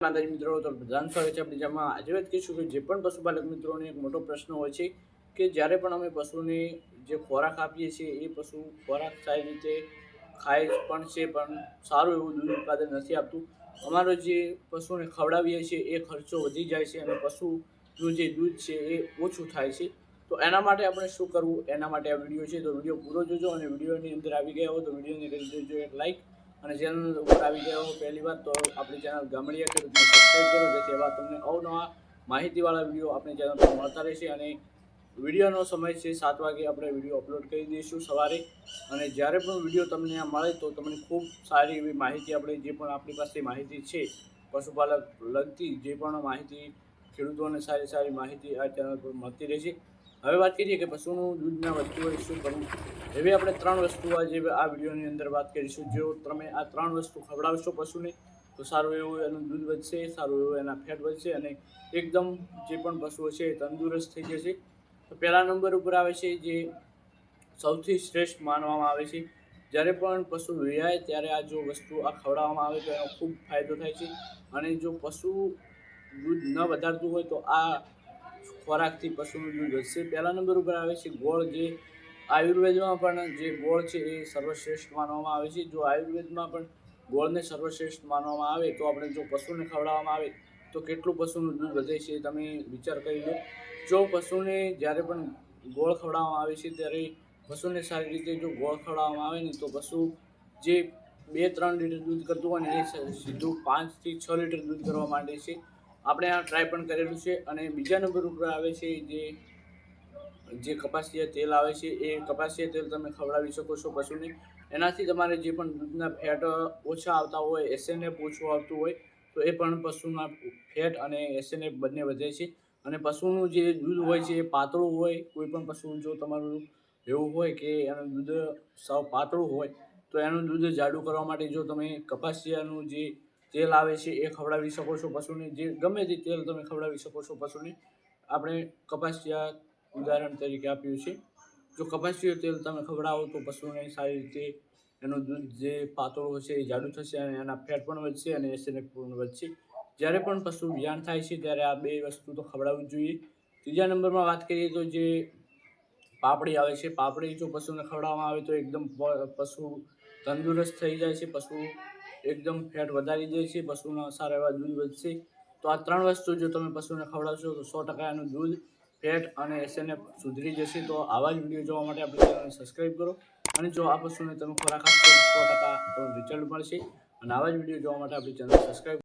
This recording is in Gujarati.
માતાજી મિત્રો, તો પ્રધાન સ્વાગત છે આપણી જેમાં આજે વાત કરીશું કે જે પણ પશુપાલક મિત્રોને એક મોટો પ્રશ્ન હોય છે કે જ્યારે પણ અમે પશુને જે ખોરાક આપીએ છીએ એ પશુ ખોરાક સારી રીતે ખાય પણ છે પણ સારું એવું દૂધ ઉત્પાદન નથી આપતું. અમારો જે પશુને ખવડાવીએ છીએ એ ખર્ચો વધી જાય છે અને પશુનું જે દૂધ છે એ ઓછું થાય છે. તો એના માટે આપણે શું કરવું, એના માટે આ વિડીયો છે. તો વિડીયો પૂરો જોજો અને વિડીયોની અંદર આવી ગયા હો તો વિડીયોને કરી દેજો એક લાઈક અને ચેનલ ઉપર આવી ગયા હો પહેલી વાર તો આપણી ચેનલ ગામડિયા ખેડૂતને સબસ્ક્રાઈબ કરો, જેથી એવા તમને અવનવા માહિતીવાળા વિડીયો આપણી ચેનલ પર મળતા રહેશે. અને વિડીયોનો સમય છે 7 વાગે આપણે વિડીયો અપલોડ કરી દઈશું સવારે. અને જ્યારે પણ વિડીયો તમને મળે તો તમને ખૂબ સારી એવી માહિતી આપણે જે પણ આપણી પાસે માહિતી છે પશુપાલક લગતી જે પણ માહિતી ખેડૂતોને સારી માહિતી આ ચેનલ પર મળતી રહેશે. હવે વાત કરીએ કે પશુનું દૂધ ના વધતું હોય શું કરવું. એવી આપણે 3 વસ્તુ આજે આ વિડીયોની અંદર વાત કરીશું. જો તમે આ 3 વસ્તુ ખવડાવશો પશુને તો સારું એવું એનું દૂધ વધશે, સારું એવું એના ફેટ વધશે અને એકદમ જે પણ પશુઓ છે એ તંદુરસ્ત થઈ જશે. તો પહેલા નંબર ઉપર આવે છે જે સૌથી શ્રેષ્ઠ માનવામાં આવે છે, જ્યારે પણ પશુ વિયાય ત્યારે આ જો વસ્તુ આ ખવડાવવામાં આવે તો એનો ખૂબ ફાયદો થાય છે. અને જો પશુ દૂધ ન વધારતું હોય તો આ ખોરાકથી પશુનું દૂધ વધશે. પહેલા નંબર ઉપર આવે છે ગોળ. જે આયુર્વેદમાં પણ જે ગોળ છે એ સર્વશ્રેષ્ઠ માનવામાં આવે છે. જો આયુર્વેદમાં પણ ગોળને સર્વશ્રેષ્ઠ માનવામાં આવે તો આપણે જો પશુને ખવડાવવામાં આવે તો કેટલું પશુનું દૂધ વધે છે તમે વિચાર કરી લો. જો પશુને જ્યારે પણ ગોળ ખવડાવવામાં આવે છે ત્યારે પશુને સારી રીતે જો ગોળ ખવડાવવામાં આવે ને તો પશુ જે 2-3 લીટર દૂધ કરતું હોય ને એ સીધું 5 થી 6 લીટર દૂધ કરવા માંડે છે. આપણે આ ટ્રાય પણ કરેલું છે. અને બીજા નંબર ઉપર આવે છે જે કપાસિયા તેલ આવે છે. એ કપાસિયા તેલ તમે ખવડાવી શકો છો પશુને. એનાથી તમારે જે પણ દૂધના ફેટ ઓછા આવતા હોય, એસએનએફ ઓછું આવતું હોય તો એ પણ પશુના ફેટ અને એસએનએફ બંને વધે છે. અને પશુનું જે દૂધ હોય છે એ પાતળું હોય. કોઈ પણ પશુ જો તમારું એવું હોય કે એનું દૂધ સાવ પાતળું હોય તો એનું દૂધ જાડું કરવા માટે જો તમે કપાસિયાનું જે તેલ આવે છે એ ખવડાવી શકો છો પશુને. જે ગમે તે તેલ તમે ખવડાવી શકો છો પશુને. આપણે કપાસિયા ઉદાહરણ તરીકે આપ્યું છે. જો કપાસિયું તેલ તમે ખવડાવો તો પશુને સારી રીતે એનું દૂધ જે પાતળું હશે એ જાડું થશે અને એના ફેટ પણ વધશે અને એસએનએફ પણ વધશે. જ્યારે પણ પશુ વિયાણ થાય છે ત્યારે આ 2 વસ્તુ તો ખવડાવવી જ જોઈએ. ત્રીજા નંબરમાં વાત કરીએ તો જે પાપડી આવે છે. પાપડી જો પશુને ખવડાવવામાં આવે તો એકદમ પશુ તંદુરસ્ત થઈ જાય છે. પશુ એકદમ ફેટ વધારી દે છે. પશુના સારા એવા દૂધ વધશે. તો આ 3 વસ્તુ જો તમે પશુને ખવડાવશો તો 100% એનું દૂધ, ફેટ અને એસએનએફ સુધરી જશે. તો આવા જ વિડીયો જોવા માટે આપણી ચેનલને સબસ્ક્રાઈબ કરો. અને જો આ પશુને તમે ખોરાક આપશો તો 100% તમને રિઝલ્ટ મળશે. અને આવા જ વિડીયો જોવા માટે આપણી ચેનલ સબસ્ક્રાઈબ